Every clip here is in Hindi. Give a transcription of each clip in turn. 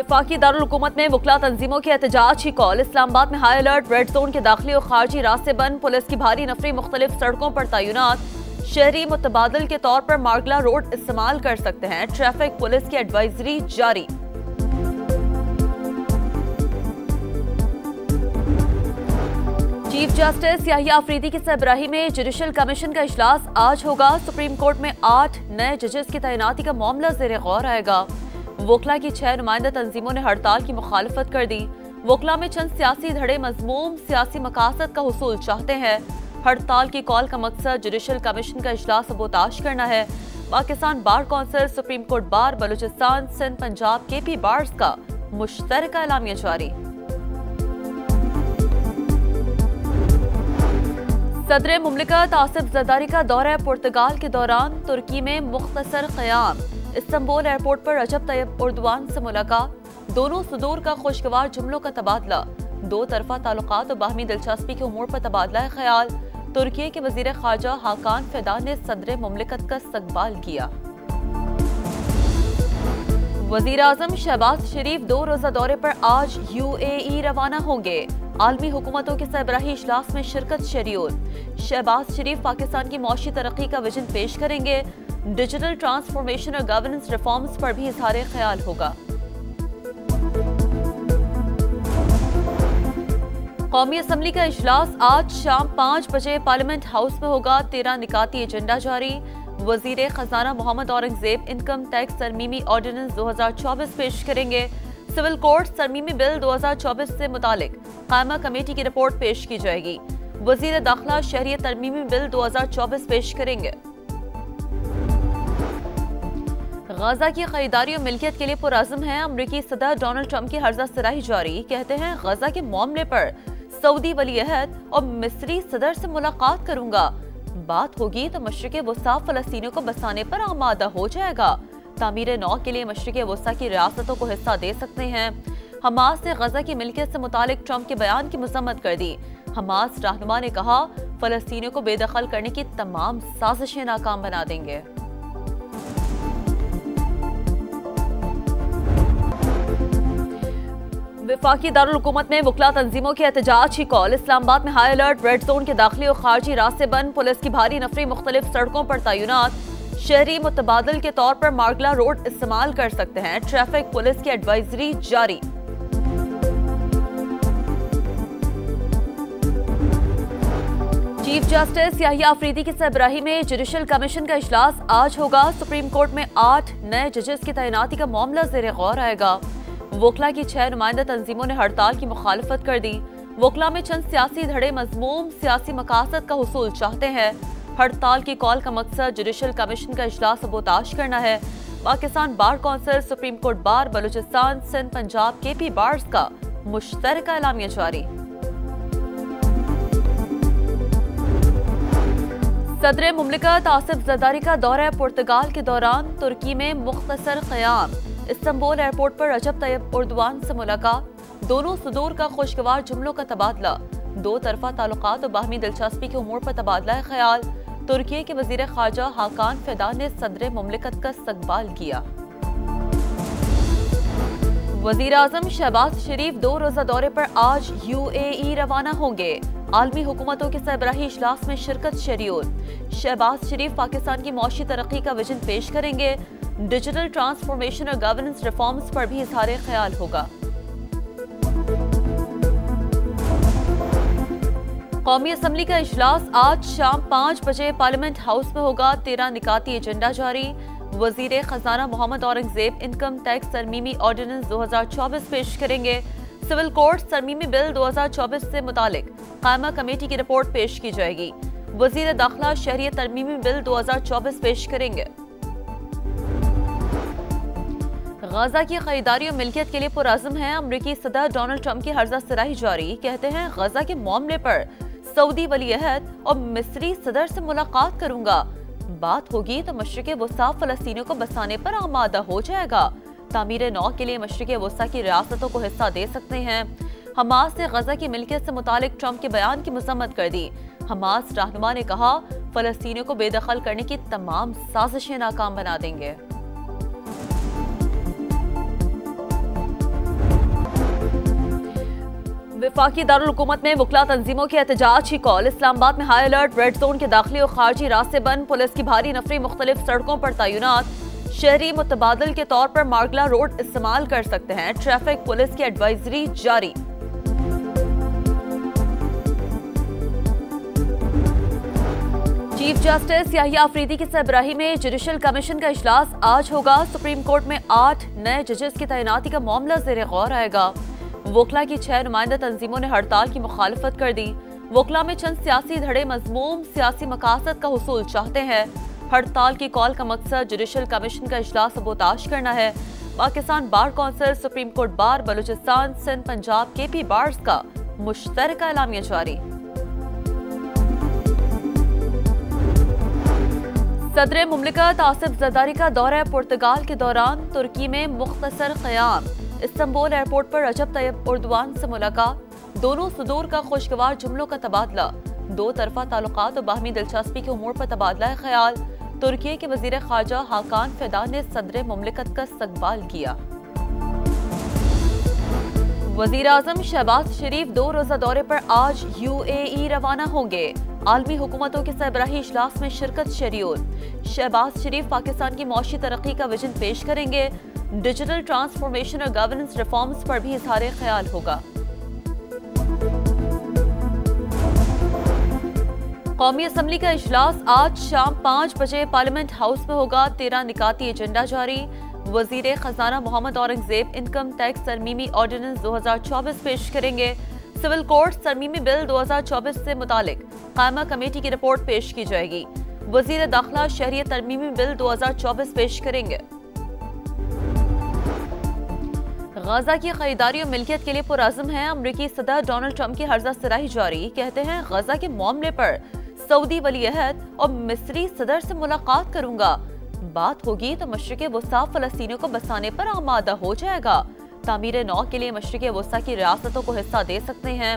वफाकी दारुल हुकूमत में वकला तंजीमों के एहतजाज की कॉल। इस्लामाबाद में हाई अलर्ट, रेड जोन के दाखिली और खारजी रास्ते बंद, पुलिस की भारी नफरी मुख्तलिफ सड़कों पर तैनात। शहरी मुतबादल के तौर पर मार्गला रोड इस्तेमाल कर सकते हैं, ट्रैफिक पुलिस की एडवाइजरी जारी। चीफ जस्टिस याहिया अफरीदी की सरबराही में जुडिशल कमीशन का इजलास आज होगा। सुप्रीम कोर्ट में 8 नए जजेस की तैनाती का मामला ज़ेरे गौर आएगा। वकला की 6 नुमाइंदा तंजीमों ने हड़ताल की मुखालफत कर दी। वकला में चंद सियासी धड़े मजमूम सियासी मकासद का हुसूल चाहते हैं। हड़ताल की कॉल का मकसद जुडिशल कमीशन का इजलास सबोताश करना है। Pakistan bar council, supreme court bar, Balochistan, Sindh, Punjab, KP bars का मुश्तरका एलामिया जारी। सदर मुमलिकत आसिफ जरदारी का दौरा पुर्तगाल के दौरान तुर्की में मुख्तसर क़याम। इस्तांबुल एयरपोर्ट पर रजब तैयब उर्दवान से मुलाकात। दोनों सदूर का खुशगवार जुमलों का तबादला। दो तरफा ताल्लुकात और बाहमी दिलचस्पी के उमूर पर तबादला ख्याल। तुर्की के वजीर खारजा हाकान फिदान ने सदर मुमलिकत का इस्तकबाल किया। वजीर आजम शहबाज शरीफ 2 रोजा दौरे पर आज UAE रवाना होंगे। आलमी हुकूमतों के सरबराही इजलास में शिरकत शेड्यूल। शहबाज शरीफ पाकिस्तान की मौशी तरक्की का विजन पेश करेंगे। डिजिटल ट्रांसफॉर्मेशन और गवर्नेंस रिफॉर्म्स पर भी इजहार ख्याल होगा। कौमी असम्बली का इजलास आज शाम 5 बजे पार्लियामेंट हाउस में होगा। 13 निकाती एजेंडा जारी। वजीर खजाना मोहम्मद औरंगजेब इनकम टैक्स तरमीमी ऑर्डिनेंस 2024 पेश करेंगे। सिविल कोड तरमीमी बिल 2024 से मुतालिक कायमा कमेटी की रिपोर्ट पेश की जाएगी। वजीर दाखिला शहरियत तरमीमी बिल 2024 पेश करेंगे। गाजा की खरीदारी और मिल्कियत के लिए पुरअज़्म है। अमरीकी सदर डोनाल्ड ट्रंप की हर्जा सराही जारी। कहते हैं गाजा के मामले पर सऊदी वलीअहद और मिस्री सदर से मुलाकात करूंगा। बात होगी तो मशरिक़ वस्ता फ़लस्तीनियों को बसाने पर आमादा हो जाएगा। तामीर नौ के लिए मशरिक़ वस्ता की रियासतों को हिस्सा दे सकते हैं। हमास ने गजा की मिल्कियत से मुतालिक ट्रंप के बयान की मज़म्मत कर दी। हमास रहनुमा ने कहा, फ़लस्तीनियों को बेदखल करने की तमाम साजिशें नाकाम बना देंगे। वफाकी दारुल हुकूमत में वकला तंजीमों के एहतजाज की कॉल। इस्लामाबाद में हाई अलर्ट, रेड जोन के दाखिली और खारजी रास्ते बंद, पुलिस की भारी नफरी मुख्तलिफ सड़कों पर तैनात। शहरी मुतबादल के तौर पर मार्गला रोड इस्तेमाल कर सकते हैं, ट्रैफिक पुलिस की एडवाइजरी जारी। चीफ जस्टिस याहिया अफरीदी की सरबराही में जुडिशल कमीशन का इजलास आज होगा। सुप्रीम कोर्ट में 8 नए जजेस की तैनाती का मामला ज़ेरे गौर आएगा। वकला की 6 नुमाइंदा तंजीमों ने हड़ताल की मुखालफत कर दी। वकला में चंद सियासी धड़े मजमूम सियासी मकासद का हुसूल चाहते हैं। हड़ताल की कॉल का मकसद जुडिशल कमीशन का इजलास सबोताश करना है। Pakistan bar council, supreme court bar, Balochistan, Sindh, Punjab, KP bars का मुश्तरका एलामिया जारी। सदर मुमलिकत आसिफ जरदारी का दौरा पुर्तगाल के दौरान तुर्की में मुख्तसर क़याम। इस्तांबुल एयरपोर्ट पर रजब तैयब उर्दवान से मुलाकात। दोनों सदूर का खुशगवार जुमलों का तबादला। दो तरफा ताल्लुकात और बाहमी दिलचस्पी के उमूर पर तबादला ख्याल। तुर्की के वजीर खारजा हाकान फिदान ने सदर मुमलिकत का इस्तकबाल किया। वजीर आजम शहबाज शरीफ 2 रोजा दौरे पर आज UAE रवाना होंगे। आलमी हुकूमतों के सरबराही इजलास में शिरकत शेड्यूल। शहबाज शरीफ पाकिस्तान की मौशी तरक्की का विजन पेश करेंगे। डिजिटल ट्रांसफॉर्मेशन और गवर्नेंस रिफॉर्म्स पर भी इजहार ख्याल होगा। कौमी असम्बली का इजलास आज शाम 5 बजे पार्लियामेंट हाउस में होगा। 13 निकाती एजेंडा जारी। वजीर खजाना मोहम्मद औरंगजेब इनकम टैक्स तरमीमी ऑर्डिनेंस 2024 पेश करेंगे। सिविल कोड तरमीमी बिल 2024 से मुतालिक कायमा कमेटी की रिपोर्ट पेश की जाएगी। वजीर दाखिला शहरियत तरमीमी बिल 2024 पेश करेंगे। गाजा की खरीदारी और मिल्कियत के लिए पुरअज़्म है। अमरीकी सदर डोनाल्ड ट्रंप की हर्जा सराही जारी। कहते हैं गाजा के मामले पर सऊदी वलीअहद और मिस्री सदर से मुलाकात करूंगा। बात होगी तो मशरिक़ वस्ता फ़लस्तीनियों को बसाने पर आमादा हो जाएगा। तामीर नौ के लिए मशरिक़ वस्ता की रियासतों को हिस्सा दे सकते हैं। हमास ने गजा की मिल्कियत से मुतालिक ट्रंप के बयान की मज़म्मत कर दी। हमास रहनुमा ने कहा, फ़लस्तीनियों को बेदखल करने की तमाम साजिशें नाकाम बना देंगे। वफाकी दारुल हुकूमत में वकला तंजीमों के एहतजाज की कॉल। इस्लामाबाद में हाई अलर्ट, रेड जोन के दाखिली और खारजी रास्ते बंद, पुलिस की भारी नफरी मुख्तलिफ सड़कों पर तैनात। शहरी मुतबादल के तौर पर मार्गला रोड इस्तेमाल कर सकते हैं। ट्रैफिक पुलिस की एडवाइजरी जारी। चीफ जस्टिस याहिया अफरीदी की सरबराही में जुडिशल कमीशन का इजलास आज होगा। सुप्रीम कोर्ट में 8 नए जजेस की तैनाती का मामला ज़ेरे गौर आएगा। वोकला की 6 नुमाइंदा तंजीमों ने हड़ताल की मुखालफत कर दी। वोकला में चंद सियासी धड़े मजमूम सियासी मकासद का हुसूल चाहते हैं। हड़ताल की कॉल का मकसद जुडिशल कमीशन का इजलास सबोताश करना है। Pakistan bar council, supreme court bar, Balochistan, Sindh, Punjab, KP bars का मुश्तरका एलामिया जारी। सदर मुमलिकत आसिफ जरदारी का दौरा पुर्तगाल के दौरान तुर्की में मुख्तसर क़याम। इस्तांबुल एयरपोर्ट पर रजब तैयब एर्दोगान से मुलाकात। दोनों सदूर का खुशगवार जुमलों का तबादला। दो तरफा ताल्लुकात और बाहमी दिलचस्पी के उमूर पर तबादला ख्याल। तुर्की के वजीर खारजा हाकान फिदान ने सदर मुमलिकत का इस्तकबाल किया। वजीर आजम शहबाज शरीफ 2 रोजा दौरे पर आज UAE रवाना होंगे। आलमी हुकूमतों के सरबराही इजलास में शिरकत शेड्यूल। शहबाज शरीफ पाकिस्तान की मौशी तरक्की का विजन पेश करेंगे। डिजिटल ट्रांसफॉर्मेशन और गवर्नेंस रिफॉर्म्स पर भी इजहार ख्याल होगा। कौमी असम्बली का इजलास आज शाम 5 बजे पार्लियामेंट हाउस में होगा। 13 निकाती एजेंडा जारी। वजीर खजाना मोहम्मद औरंगजेब इनकम टैक्स तरमीमी ऑर्डिनेंस 2024 पेश करेंगे। सिविल कोड तरमीमी बिल 2024 से मुतालिक कायमा कमेटी की रिपोर्ट पेश की जाएगी। वजीर दाखिला शहरियत तरमीमी बिल 2024 पेश करेंगे। गाजा की खरीदारी और मिल्कियत के लिए पुरअज़्म है। अमरीकी सदर डोनाल्ड ट्रंप की हर्जा सराही जारी। कहते हैं गाजा के मामले पर सऊदी वली अहद और मिस्री सदर से मुलाकात करूंगा। बात होगी तो मशरिक़ वस्ता फ़लस्तीनियों को बसाने पर आमादा हो जाएगा। तामीर नौ के लिए मशरिक़ वस्ता की रियासतों को हिस्सा दे सकते हैं।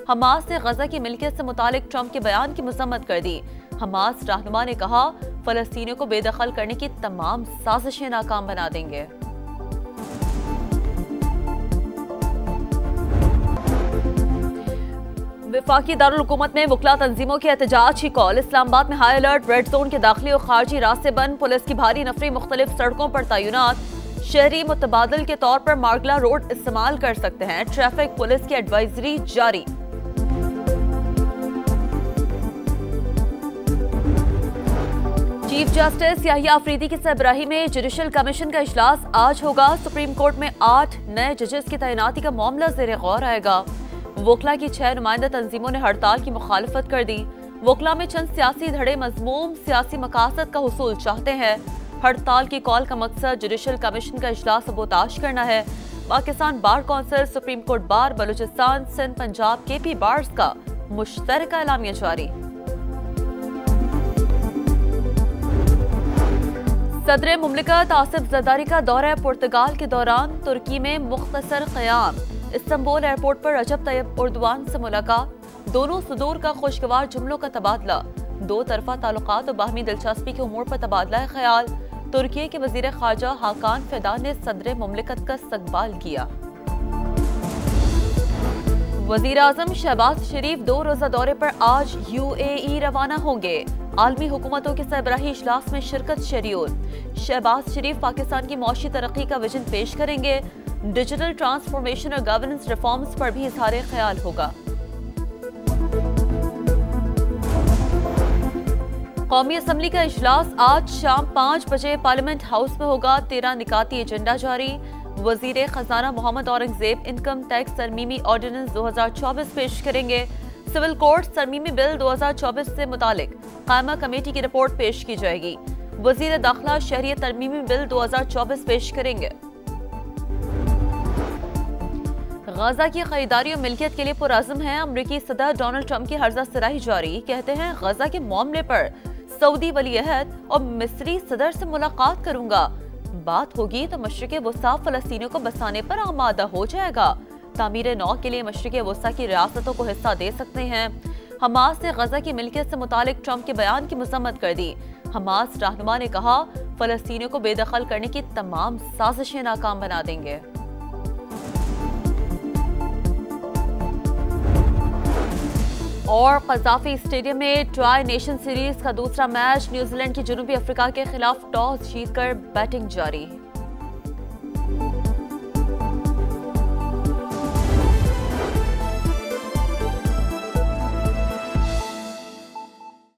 हमास ने गजा की मिल्कियत से मुतालिक ट्रंप के बयान की मज़म्मत कर दी। हमास रहनुमा ने कहा, फ़लस्तीनियों को बेदखल करने की तमाम साजिशें नाकाम बना देंगे। वफाकी दारुल हुकूमत में वकला तंजीमों के एहतजाज की कॉल। इस्लामाबाद में हाई अलर्ट, रेड जोन के दाखिली और खारजी रास्ते बंद, पुलिस की भारी नफरी मुख्तलिफ सड़कों पर तैनात। शहरी मुतबादल के तौर पर मार्गला रोड इस्तेमाल कर सकते हैं। ट्रैफिक पुलिस की एडवाइजरी जारी। चीफ जस्टिस याहिया अफरीदी की सरबराही में जुडिशल कमीशन का इजलास आज होगा। सुप्रीम कोर्ट में 8 नए जजेस की तैनाती का मामला ज़ेरे गौर आएगा। वोकला की 6 नुमाइंदा तंजीमों ने हड़ताल की मुखालफत कर दी। वोकला में चंद सियासी धड़े मजमूम सियासी मकासद का हुसूल चाहते हैं। हड़ताल की कॉल का मकसद जुडिशल कमीशन का इजलास सबोताश करना है। Pakistan bar council, supreme court bar, Balochistan, Sindh, Punjab, KP bars का मुश्तरका एलामिया जारी। सदर मुमलिकत आसिफ जरदारी का दौरा पुर्तगाल के दौरान तुर्की में मुख्तसर क़याम। इस्तांबुल एयरपोर्ट पर रजब तैयब एर्दोगान से मुलाकात। दोनों सदूर का खुशगवार जुमलों का तबादला। दो तरफा ताल्लुकात और बाहमी दिलचस्पी के उमूर पर तबादला ख्याल। तुर्की के वजीर खारजा हाकान फिदान ने सदर मुमलिकत का इस्तकबाल किया। वजीर आजम शहबाज शरीफ 2 रोजा दौरे पर आज UAE रवाना होंगे। आलमी हुकूमतों के सरबराही इजलास में शिरकत शेड्यूल। शहबाज शरीफ पाकिस्तान की मौशी तरक्की का विजन पेश करेंगे। डिजिटल ट्रांसफॉर्मेशन और गवर्नेंस रिफॉर्म्स पर भी इजहार ख्याल होगा। कौमी असम्बली का इजलास आज शाम 5 बजे पार्लियामेंट हाउस में होगा। 13 निकाती एजेंडा जारी। वजीर खजाना मोहम्मद औरंगजेब इनकम टैक्स तरमीमी ऑर्डिनेंस 2024 पेश करेंगे। सिविल कोड तरमीमी बिल 2024 से मुतालिक कायमा कमेटी की रिपोर्ट पेश की जाएगी। वजीर दाखिला शहरियत तरमीमी बिल 2024 पेश करेंगे। गाजा की खरीदारी और मिल्कियत के लिए पुरअज़्म है। अमरीकी सदर डोनाल्ड ट्रंप की हर्जा सराही जारी। कहते हैं गाजा के मामले पर सऊदी वली अहद और मिस्री सदर से मुलाकात करूंगा। बात होगी तो मशरिक़ वस्ता फ़लस्तीनियों को बसाने पर आमादा हो जाएगा। तामीर नौ के लिए मशरिक़ वस्ता की रियासतों को हिस्सा दे सकते हैं। हमास ने गजा की मिल्कियत से मुतालिक ट्रंप के बयान की मज़म्मत कर दी। हमास रहनुमा ने कहा, फ़लस्तीनियों को बेदखल करने की तमाम साजिशें नाकाम बना देंगे। और कज़ाफी स्टेडियम में ट्राई नेशन सीरीज का दूसरा मैच, न्यूजीलैंड की जनूबी अफ्रीका के खिलाफ टॉस जीतकर बैटिंग जारी।